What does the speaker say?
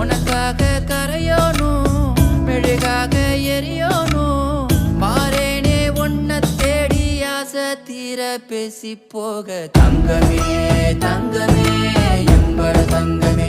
உனக்காக கரையோனும் மெழுகாக எரியோனும் மாறேனே ஒன்ன தேடி ஆசை தீர பேசி போக தங்கமே தங்கமே என்பர தங்கமே